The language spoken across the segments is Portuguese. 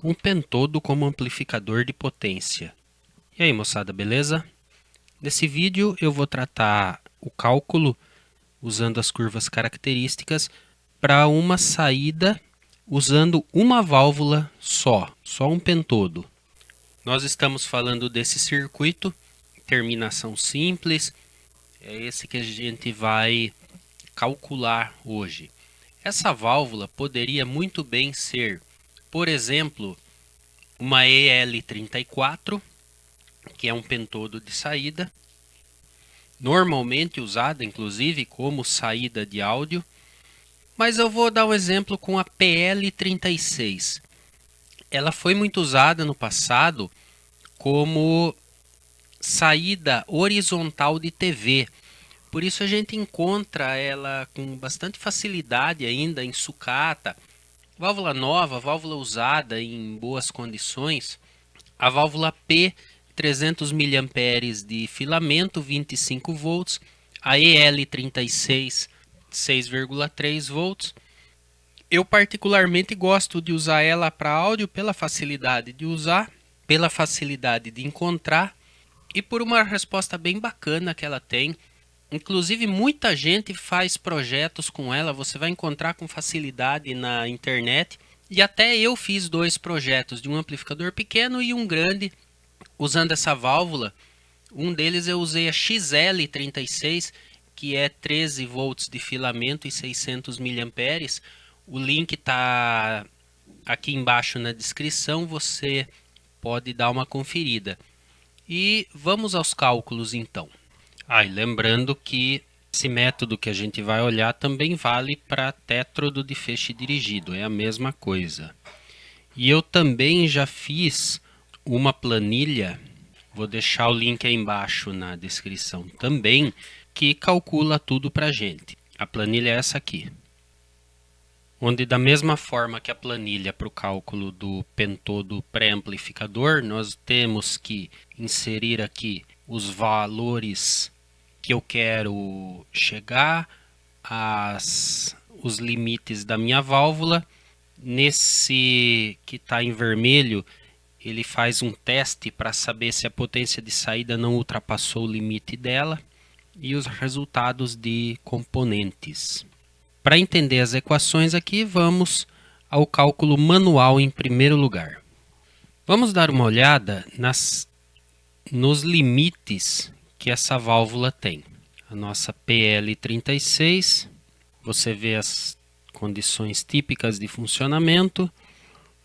Um pentodo como amplificador de potência. E aí, moçada, beleza? Nesse vídeo eu vou tratar o cálculo usando as curvas características para uma saída usando uma válvula só um pentodo. Nós estamos falando desse circuito, terminação simples, é esse que a gente vai calcular hoje. Essa válvula poderia muito bem ser, por exemplo, uma EL34, que é um pentodo de saída, normalmente usada inclusive como saída de áudio, mas eu vou dar um exemplo com a PL36. Ela foi muito usada no passado como saída horizontal de TV. Por isso a gente encontra ela com bastante facilidade ainda em sucata. Válvula nova, válvula usada em boas condições. A válvula P, 300 mA de filamento, 25 volts. A EL36, 6,3 volts. Eu particularmente gosto de usar ela para áudio pela facilidade de usar, pela facilidade de encontrar e por uma resposta bem bacana que ela tem. Inclusive, muita gente faz projetos com ela, você vai encontrar com facilidade na internet. E até eu fiz dois projetos, de um amplificador pequeno e um grande, usando essa válvula. Um deles eu usei a XL36, que é 13 volts de filamento e 600 mA. O link está aqui embaixo na descrição, você pode dar uma conferida. E vamos aos cálculos então. E lembrando que esse método que a gente vai olhar também vale para tétrodo de feixe dirigido, é a mesma coisa. E eu também já fiz uma planilha, vou deixar o link aí embaixo na descrição também, que calcula tudo para a gente. A planilha é essa aqui. Onde da mesma forma que a planilha para o cálculo do pentodo pré-amplificador, nós temos que inserir aqui os valores que eu quero chegar, os limites da minha válvula. Nesse que está em vermelho, ele faz um teste para saber se a potência de saída não ultrapassou o limite dela e os resultados de componentes. Para entender as equações aqui, vamos ao cálculo manual em primeiro lugar. Vamos dar uma olhada nos limites que essa válvula tem. A nossa PL36, você vê as condições típicas de funcionamento,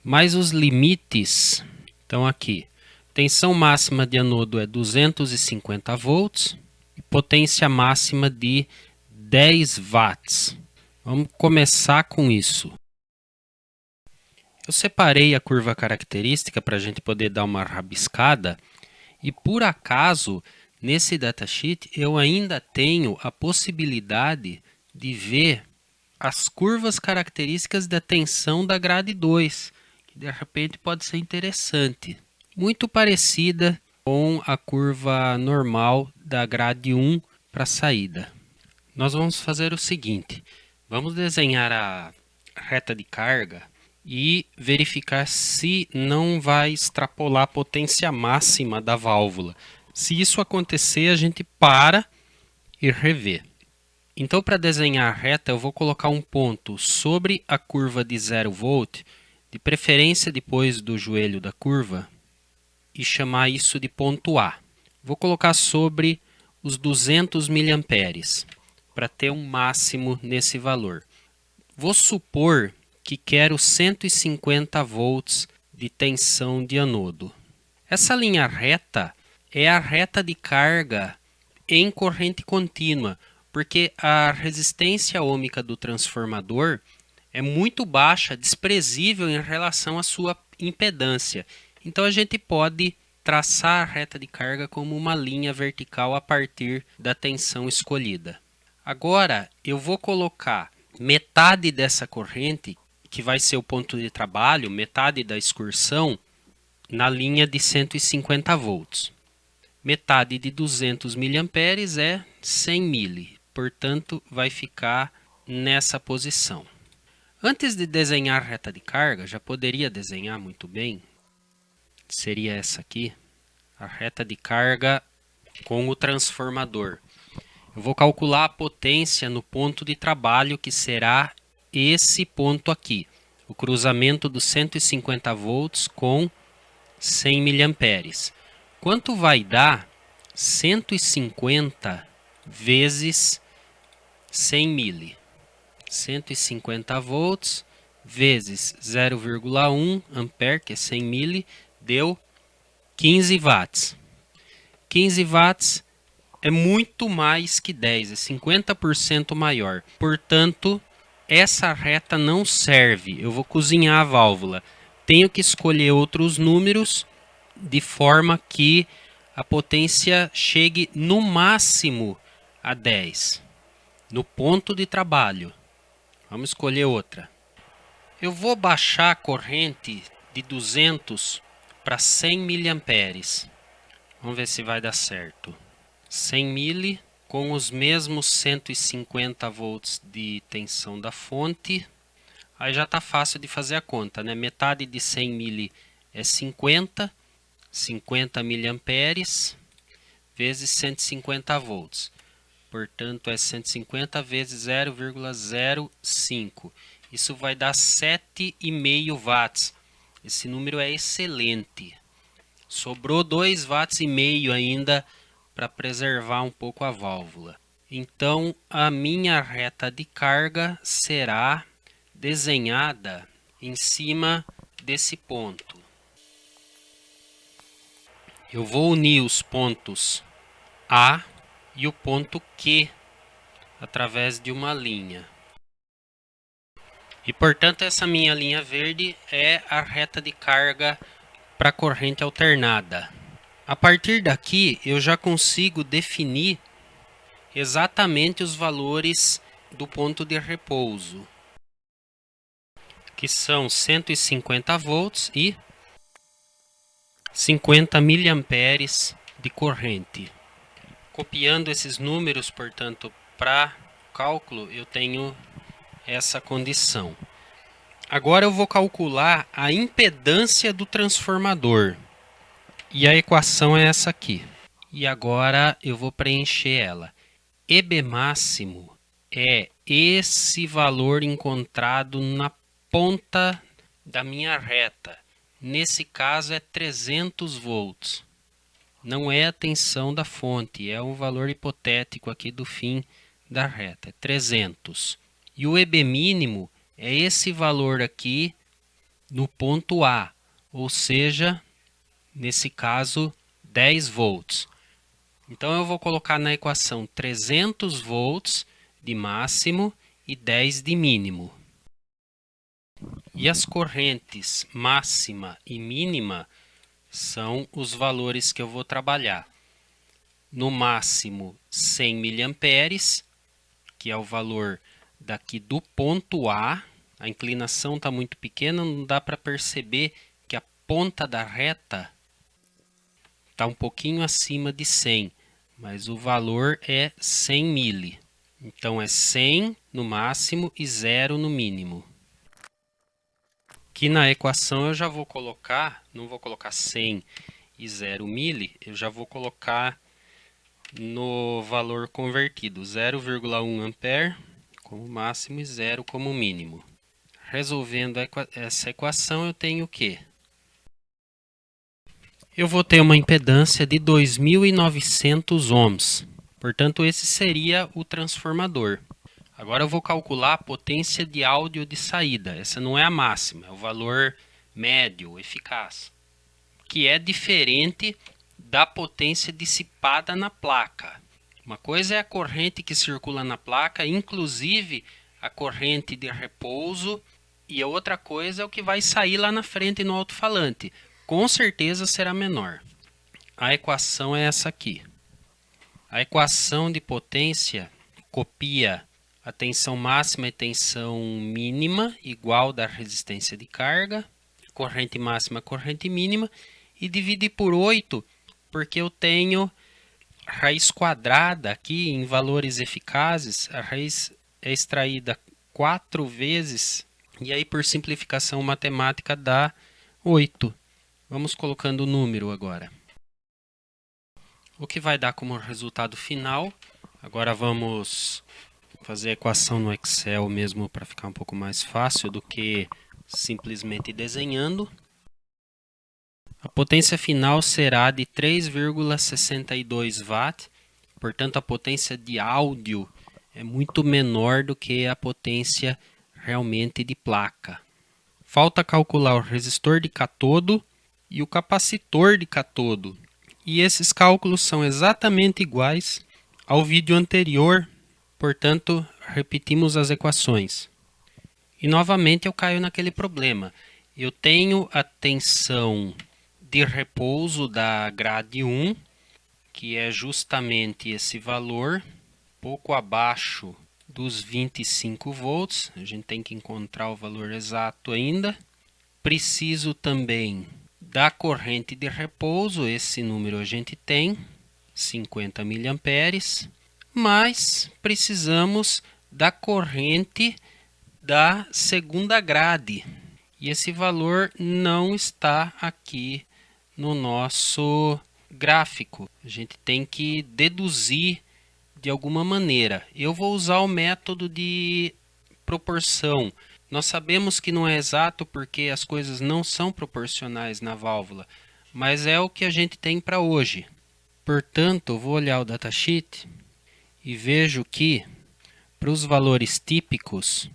mas os limites estão aqui. Tensão máxima de anodo é 250 volts e potência máxima de 10 watts. Vamos começar com isso. Eu separei a curva característica para a gente poder dar uma rabiscada e por acaso nesse datasheet eu ainda tenho a possibilidade de ver as curvas características da tensão da grade 2, que de repente pode ser interessante. Muito parecida com a curva normal da grade 1 para saída. Nós vamos fazer o seguinte, vamos desenhar a reta de carga e verificar se não vai extrapolar a potência máxima da válvula. Se isso acontecer, a gente para e revê. Então, para desenhar a reta, eu vou colocar um ponto sobre a curva de 0 volt, de preferência depois do joelho da curva, e chamar isso de ponto A. Vou colocar sobre os 200 mA, para ter um máximo nesse valor. Vou supor que quero 150 volts de tensão de anodo. Essa linha reta é a reta de carga em corrente contínua, porque a resistência ohmica do transformador é muito baixa, desprezível em relação à sua impedância. Então a gente pode traçar a reta de carga como uma linha vertical a partir da tensão escolhida. Agora eu vou colocar metade dessa corrente, que vai ser o ponto de trabalho, metade da excursão, na linha de 150 volts. Metade de 200 mA é 100 mili, portanto vai ficar nessa posição. Antes de desenhar a reta de carga, já poderia desenhar muito bem. Seria essa aqui, a reta de carga com o transformador. Eu vou calcular a potência no ponto de trabalho, que será esse ponto aqui. O cruzamento dos 150 volts com 100 miliamperes. Quanto vai dar 150 vezes 100 mili? 150 volts vezes 0,1 ampere, que é 100 mili, deu 15 watts. 15 watts é muito mais que 10, é 50% maior. Portanto, essa reta não serve. Eu vou cozinhar a válvula. Tenho que escolher outros números de forma que a potência chegue no máximo a 10 no ponto de trabalho. Vamos escolher outra. Eu vou baixar a corrente de 200 para 100 miliamperes. Vamos ver se vai dar certo. 100 mili com os mesmos 150 volts de tensão da fonte. Aí já está fácil de fazer a conta, né? Metade de 100 mili é 50 miliamperes vezes 150 volts. Portanto, é 150 vezes 0,05. Isso vai dar 7,5 watts. Esse número é excelente. Sobrou 2,5 watts ainda para preservar um pouco a válvula. Então, a minha reta de carga será desenhada em cima desse ponto. Eu vou unir os pontos A e o ponto Q através de uma linha. E, portanto, essa minha linha verde é a reta de carga para corrente alternada. A partir daqui, eu já consigo definir exatamente os valores do ponto de repouso, que são 150 volts e 50 miliamperes de corrente. Copiando esses números, portanto, para cálculo, eu tenho essa condição. Agora eu vou calcular a impedância do transformador. E a equação é essa aqui. E agora eu vou preencher ela. EB máximo é esse valor encontrado na ponta da minha reta. Nesse caso é 300 volts. Não é a tensão da fonte, é um valor hipotético aqui do fim da reta, é 300. E o EB mínimo é esse valor aqui no ponto A, ou seja, nesse caso, 10 volts. Então, eu vou colocar na equação 300 volts de máximo e 10 de mínimo. E as correntes máxima e mínima são os valores que eu vou trabalhar. No máximo, 100 miliamperes, que é o valor daqui do ponto A. A inclinação está muito pequena, não dá para perceber que a ponta da reta está um pouquinho acima de 100, mas o valor é 100 mili. Então, é 100 no máximo e 0 no mínimo. Aqui na equação eu já vou colocar, não vou colocar 100 e 0 mili, eu já vou colocar no valor convertido, 0,1 ampere como máximo e 0 como mínimo. Resolvendo essa equação, eu tenho o quê? Eu vou ter uma impedância de 2.900 ohms. Portanto, esse seria o transformador. Agora eu vou calcular a potência de áudio de saída. Essa não é a máxima, é o valor médio, eficaz, que é diferente da potência dissipada na placa. Uma coisa é a corrente que circula na placa, inclusive a corrente de repouso, e a outra coisa é o que vai sair lá na frente no alto-falante. Com certeza será menor. A equação é essa aqui. A equação de potência copia a tensão máxima e tensão mínima, igual da resistência de carga, corrente máxima, corrente mínima, e divide por 8, porque eu tenho raiz quadrada aqui em valores eficazes. A raiz é extraída 4 vezes E aí, por simplificação matemática, dá 8. Vamos colocando o número agora. O que vai dar como resultado final? Agora vamos fazer a equação no Excel mesmo para ficar um pouco mais fácil do que simplesmente desenhando. A potência final será de 3,62 watt, portanto a potência de áudio é muito menor do que a potência realmente de placa. Falta calcular o resistor de catodo e o capacitor de catodo. E esses cálculos são exatamente iguais ao vídeo anterior, portanto repetimos as equações. E novamente eu caio naquele problema. Eu tenho a tensão de repouso da grade 1, que é justamente esse valor, pouco abaixo dos 25 volts. A gente tem que encontrar o valor exato ainda. Preciso também da corrente de repouso, esse número a gente tem, 50 miliamperes, mas precisamos da corrente da segunda grade. E esse valor não está aqui no nosso gráfico. A gente tem que deduzir de alguma maneira. Eu vou usar o método de proporção. Nós sabemos que não é exato porque as coisas não são proporcionais na válvula, mas é o que a gente tem para hoje. Portanto, eu vou olhar o datasheet e vejo que para os valores típicos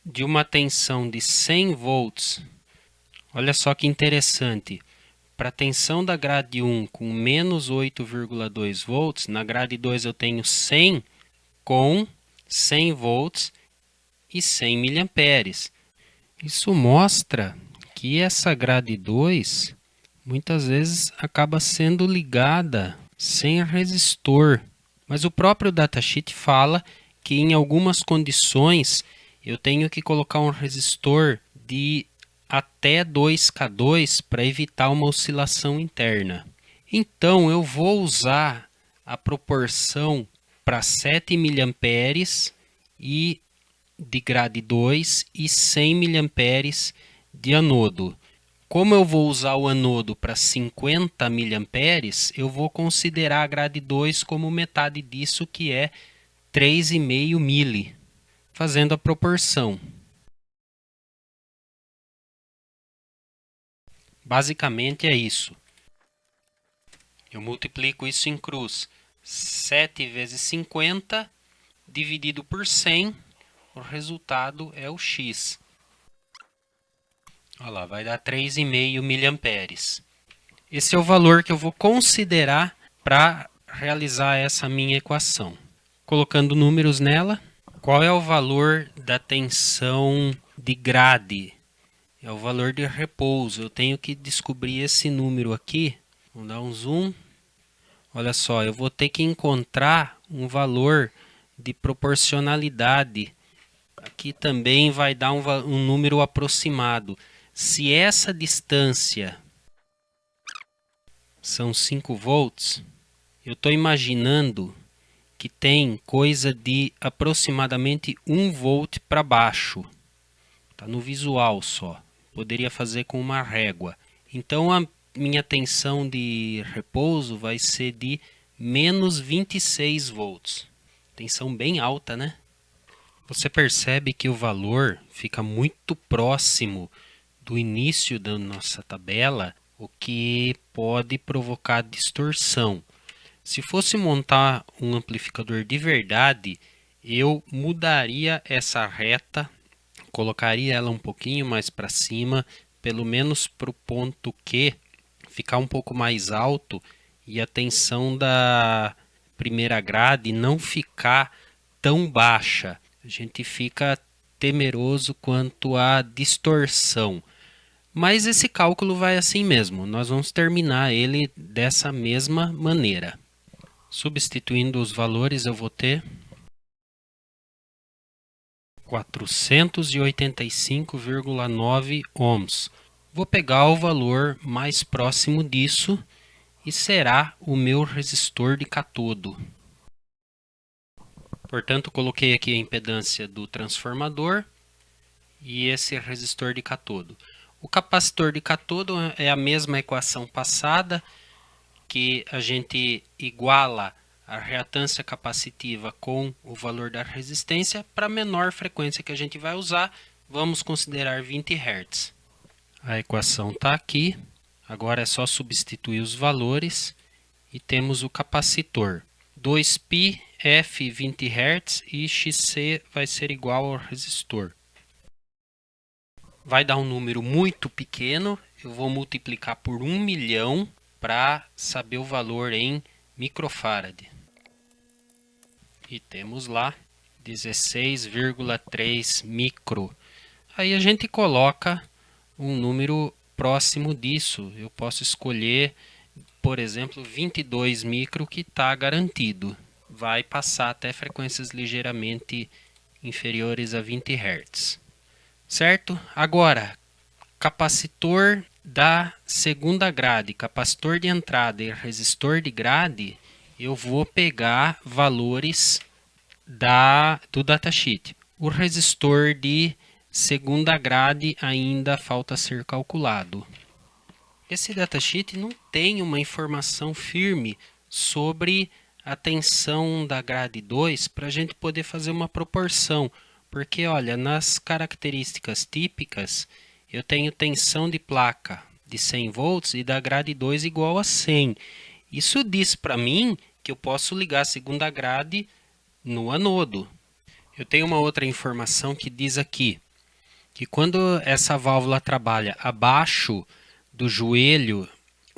de uma tensão de 100 volts, olha só que interessante, para a tensão da grade 1 com menos 8,2 volts, na grade 2 eu tenho 100 com 100 volts e 100 miliamperes. Isso mostra que essa grade 2 muitas vezes acaba sendo ligada sem resistor. Mas o próprio datasheet fala que em algumas condições eu tenho que colocar um resistor de até 2K2 para evitar uma oscilação interna. Então eu vou usar a proporção para 7 miliamperes e de grade 2 e 100 miliamperes de anodo. Como eu vou usar o anodo para 50 miliamperes, eu vou considerar a grade 2 como metade disso, que é 3,5 mili, fazendo a proporção. Basicamente é isso. Eu multiplico isso em cruz. 7 vezes 50 dividido por 100, o resultado é o X. Olha lá, vai dar 3,5 miliamperes. Esse é o valor que eu vou considerar para realizar essa minha equação. Colocando números nela, qual é o valor da tensão de grade? É o valor de repouso. Eu tenho que descobrir esse número aqui. Vamos dar um zoom. Olha só, eu vou ter que encontrar um valor de proporcionalidade. Aqui também vai dar um número aproximado. Se essa distância são 5 volts, eu estou imaginando que tem coisa de aproximadamente 1 volt para baixo. Está no visual só. Poderia fazer com uma régua. Então a minha tensão de repouso vai ser de menos 26 volts. Tensão bem alta, né? Você percebe que o valor fica muito próximo do início da nossa tabela, o que pode provocar distorção. Se fosse montar um amplificador de verdade, eu mudaria essa reta, colocaria ela um pouquinho mais para cima, pelo menos para o ponto Q ficar um pouco mais alto e a tensão da primeira grade não ficar tão baixa. A gente fica temeroso quanto à distorção. Mas esse cálculo vai assim mesmo. Nós vamos terminar ele dessa mesma maneira. Substituindo os valores, eu vou ter 485,9 ohms. Vou pegar o valor mais próximo disso e será o meu resistor de catodo. Portanto, coloquei aqui a impedância do transformador e esse resistor de cátodo. O capacitor de cátodo é a mesma equação passada, que a gente iguala a reatância capacitiva com o valor da resistência. Para a menor frequência que a gente vai usar, vamos considerar 20 Hz. A equação está aqui. Agora é só substituir os valores e temos o capacitor. 2π, F 20 Hz e XC vai ser igual ao resistor. Vai dar um número muito pequeno. Eu vou multiplicar por 1 milhão para saber o valor em microfarad. E temos lá 16,3 micro. Aí a gente coloca um número próximo disso. Eu posso escolher, por exemplo, 22 micro, que está garantido. Vai passar até frequências ligeiramente inferiores a 20 Hz. Certo? Agora, capacitor da segunda grade, capacitor de entrada e resistor de grade, eu vou pegar valores do datasheet. O resistor de segunda grade ainda falta ser calculado. Esse datasheet não tem uma informação firme sobre a tensão da grade 2 para a gente poder fazer uma proporção. Porque, olha, nas características típicas, eu tenho tensão de placa de 100 volts e da grade 2 igual a 100. Isso diz para mim que eu posso ligar a segunda grade no anodo. Eu tenho uma outra informação que diz aqui que quando essa válvula trabalha abaixo do joelho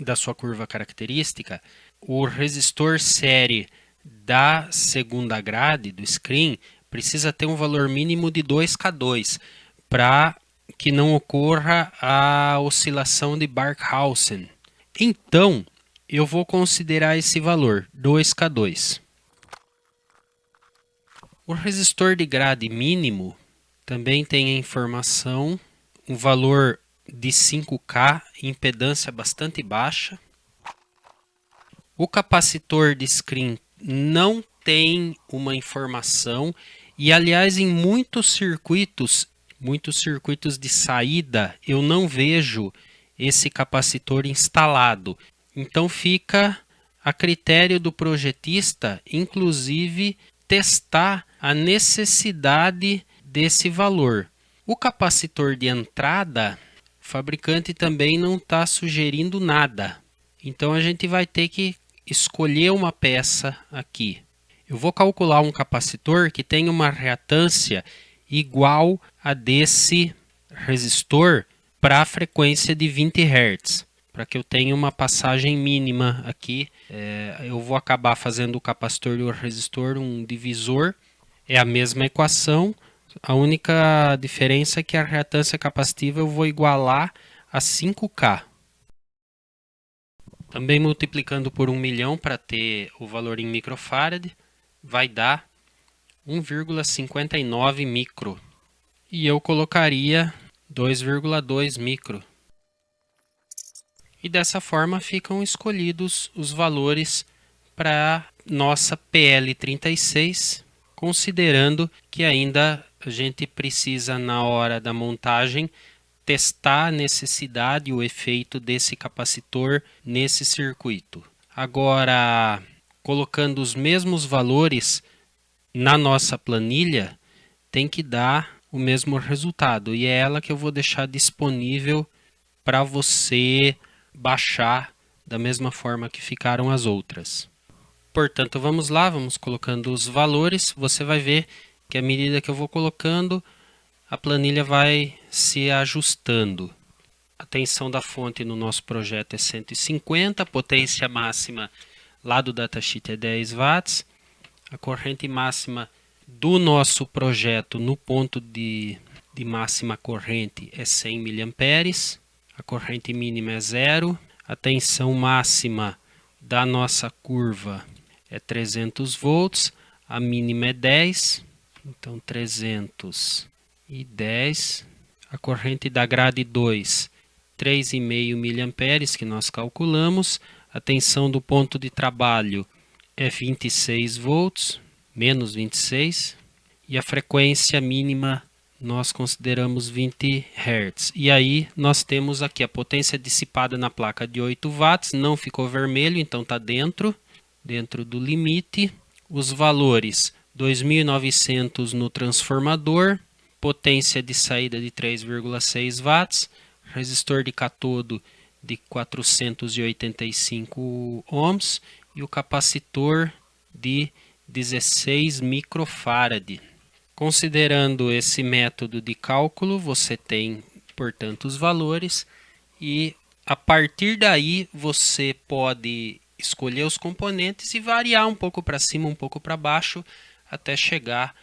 da sua curva característica, o resistor série da segunda grade do screen precisa ter um valor mínimo de 2K2 para que não ocorra a oscilação de Barkhausen. Então, eu vou considerar esse valor, 2K2. O resistor de grade mínimo também tem a informação, um valor de 5K, impedância bastante baixa. O capacitor de screen não tem uma informação e, aliás, em muitos circuitos de saída, eu não vejo esse capacitor instalado. Então fica a critério do projetista, inclusive, testar a necessidade desse valor. O capacitor de entrada, o fabricante também não está sugerindo nada. Então a gente vai ter que escolher uma peça aqui. Eu vou calcular um capacitor que tem uma reatância igual a desse resistor para a frequência de 20 Hz. Para que eu tenha uma passagem mínima aqui, eu vou acabar fazendo o capacitor e o resistor um divisor. É a mesma equação, a única diferença é que a reatância capacitiva eu vou igualar a 5K. Também multiplicando por 1 milhão para ter o valor em microfarad, vai dar 1,59 micro. E eu colocaria 2,2 micro. E dessa forma ficam escolhidos os valores para nossa PL36, considerando que ainda a gente precisa, na hora da montagem, testar a necessidade e o efeito desse capacitor nesse circuito. Agora, colocando os mesmos valores na nossa planilha, tem que dar o mesmo resultado. E é ela que eu vou deixar disponível para você baixar da mesma forma que ficaram as outras. Portanto, vamos lá, vamos colocando os valores. Você vai ver que à medida que eu vou colocando, a planilha vai se ajustando. A tensão da fonte no nosso projeto é 150, a potência máxima lá do datasheet é 10 watts. A corrente máxima do nosso projeto no ponto de máxima corrente é 100 mA. A corrente mínima é 0. A tensão máxima da nossa curva é 300 volts. A mínima é 10. Então, 310. A corrente da grade 2, 3,5 mA, que nós calculamos. A tensão do ponto de trabalho é 26 volts, menos 26. E a frequência mínima nós consideramos 20 Hz. E aí nós temos aqui a potência dissipada na placa de 8 watts, não ficou vermelho, então está dentro do limite. Os valores 2.900 no transformador, potência de saída de 3,6 watts, resistor de catodo de 485 ohms e o capacitor de 16 microfarad. Considerando esse método de cálculo, você tem, portanto, os valores e a partir daí você pode escolher os componentes e variar um pouco para cima, um pouco para baixo, até chegar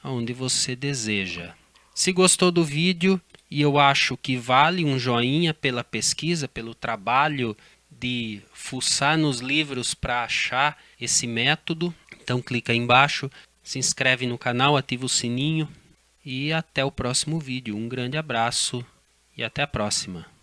aonde você deseja. Se gostou do vídeo, e eu acho que vale um joinha pela pesquisa, pelo trabalho de fuçar nos livros para achar esse método, então clica aí embaixo, se inscreve no canal, ativa o sininho e até o próximo vídeo. Um grande abraço e até a próxima.